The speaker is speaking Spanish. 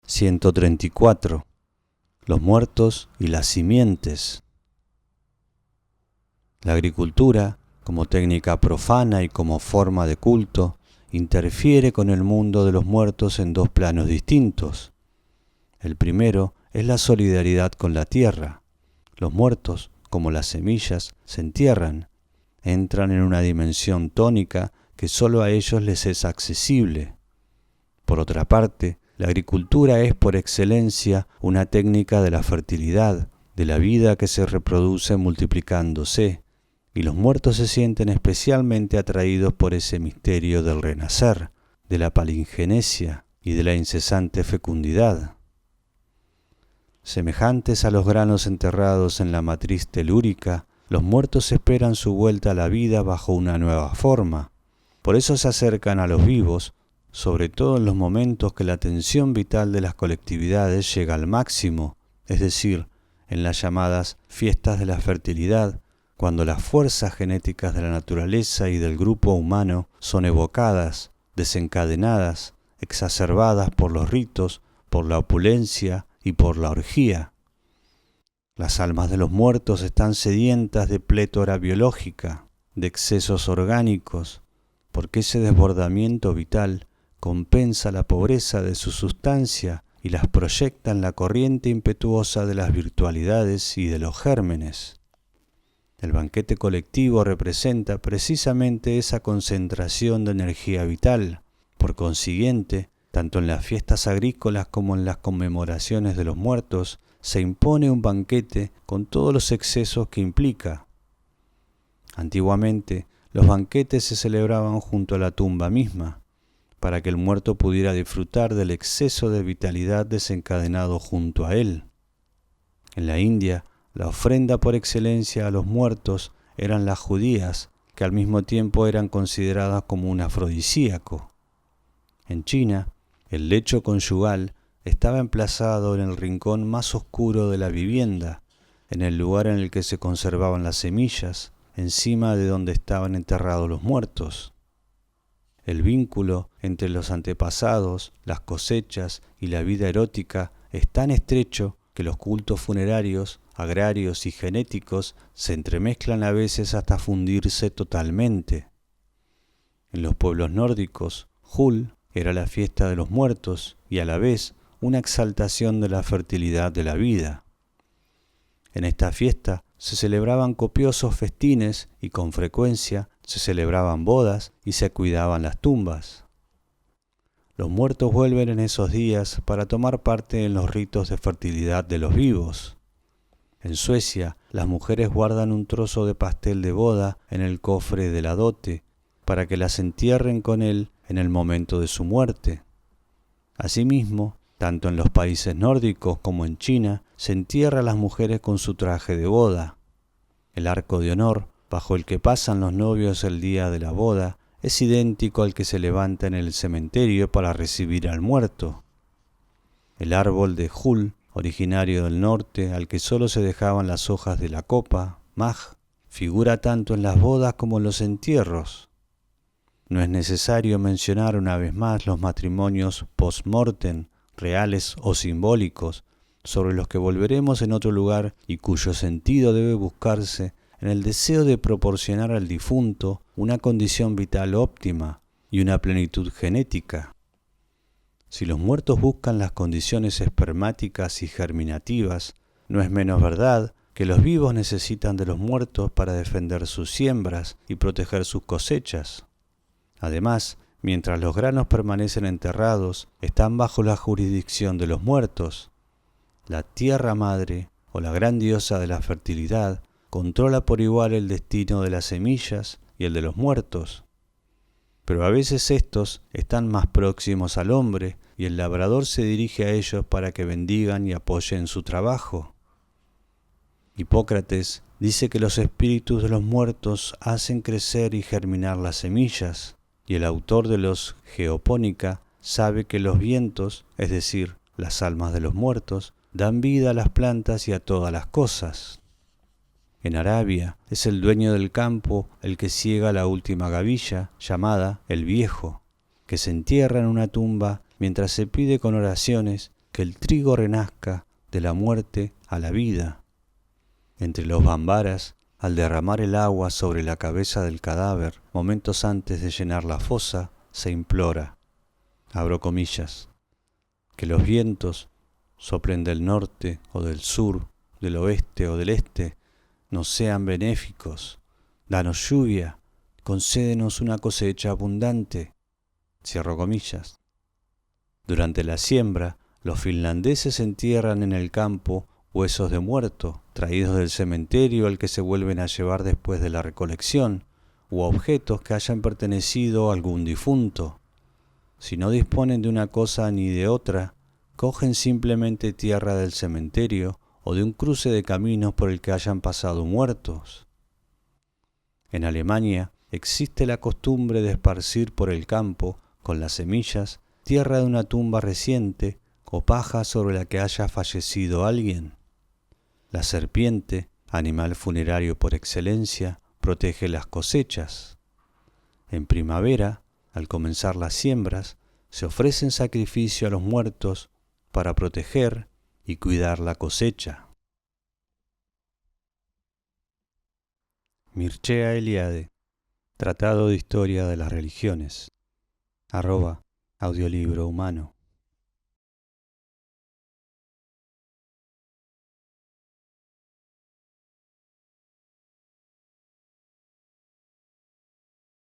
134. Los muertos y las simientes. La agricultura, como técnica profana y como forma de culto, interfiere con el mundo de los muertos en dos planos distintos. El primero es la solidaridad con la tierra. Los muertos, como las semillas, se entierran, entran en una dimensión tónica que solo a ellos les es accesible. Por otra parte, la agricultura es por excelencia una técnica de la fertilidad, de la vida que se reproduce multiplicándose, y los muertos se sienten especialmente atraídos por ese misterio del renacer, de la palingenesia y de la incesante fecundidad. Semejantes a los granos enterrados en la matriz telúrica, los muertos esperan su vuelta a la vida bajo una nueva forma. Por eso se acercan a los vivos, sobre todo en los momentos que la tensión vital de las colectividades llega al máximo, es decir, en las llamadas fiestas de la fertilidad, cuando las fuerzas genéticas de la naturaleza y del grupo humano son evocadas, desencadenadas, exacerbadas por los ritos, por la opulencia y por la orgía. Las almas de los muertos están sedientas de plétora biológica, de excesos orgánicos, porque ese desbordamiento vital compensa la pobreza de su sustancia y las proyecta en la corriente impetuosa de las virtualidades y de los gérmenes. El banquete colectivo representa precisamente esa concentración de energía vital. Por consiguiente, tanto en las fiestas agrícolas como en las conmemoraciones de los muertos, se impone un banquete con todos los excesos que implica. Antiguamente, los banquetes se celebraban junto a la tumba misma, para que el muerto pudiera disfrutar del exceso de vitalidad desencadenado junto a él. En la India, la ofrenda por excelencia a los muertos eran las judías, que al mismo tiempo eran consideradas como un afrodisíaco. En China, el lecho conyugal estaba emplazado en el rincón más oscuro de la vivienda, en el lugar en el que se conservaban las semillas, encima de donde estaban enterrados los muertos. El vínculo entre los antepasados, las cosechas y la vida erótica es tan estrecho que los cultos funerarios, agrarios y genéticos se entremezclan a veces hasta fundirse totalmente. En los pueblos nórdicos, Jul era la fiesta de los muertos y a la vez una exaltación de la fertilidad de la vida. En esta fiesta se celebraban copiosos festines y con frecuencia se celebraban bodas y se cuidaban las tumbas. Los muertos vuelven en esos días para tomar parte en los ritos de fertilidad de los vivos. En Suecia, las mujeres guardan un trozo de pastel de boda en el cofre de la dote para que las entierren con él en el momento de su muerte. Asimismo, tanto en los países nórdicos como en China, se entierra a las mujeres con su traje de boda. El arco de honor, bajo el que pasan los novios el día de la boda, es idéntico al que se levanta en el cementerio para recibir al muerto. El árbol de Jul, originario del norte, al que solo se dejaban las hojas de la copa, Maj, figura tanto en las bodas como en los entierros. No es necesario mencionar una vez más los matrimonios post-mortem, reales o simbólicos, sobre los que volveremos en otro lugar y cuyo sentido debe buscarse en el deseo de proporcionar al difunto una condición vital óptima y una plenitud genética. Si los muertos buscan las condiciones espermáticas y germinativas, no es menos verdad que los vivos necesitan de los muertos para defender sus siembras y proteger sus cosechas. Además, mientras los granos permanecen enterrados, están bajo la jurisdicción de los muertos. La tierra madre, o la gran diosa de la fertilidad, controla por igual el destino de las semillas y el de los muertos. Pero a veces estos están más próximos al hombre y el labrador se dirige a ellos para que bendigan y apoyen su trabajo. Hipócrates dice que los espíritus de los muertos hacen crecer y germinar las semillas, y el autor de los Geopónica sabe que los vientos, es decir, las almas de los muertos, dan vida a las plantas y a todas las cosas. En Arabia es el dueño del campo el que ciega la última gavilla, llamada el viejo, que se entierra en una tumba mientras se pide con oraciones que el trigo renazca de la muerte a la vida. Entre los bambaras, al derramar el agua sobre la cabeza del cadáver, momentos antes de llenar la fosa, se implora, abro comillas, que los vientos soplen del norte o del sur, del oeste o del este, nos sean benéficos, danos lluvia, concédenos una cosecha abundante, cierro comillas. Durante la siembra, los finlandeses entierran en el campo huesos de muerto, traídos del cementerio al que se vuelven a llevar después de la recolección, u objetos que hayan pertenecido a algún difunto. Si no disponen de una cosa ni de otra, cogen simplemente tierra del cementerio o de un cruce de caminos por el que hayan pasado muertos. En Alemania existe la costumbre de esparcir por el campo, con las semillas, tierra de una tumba reciente o paja sobre la que haya fallecido alguien. La serpiente, animal funerario por excelencia, protege las cosechas. En primavera, al comenzar las siembras, se ofrecen sacrificio a los muertos para proteger y cuidar la cosecha. Mircea Eliade, Tratado de Historia de las Religiones, @ audiolibro humano.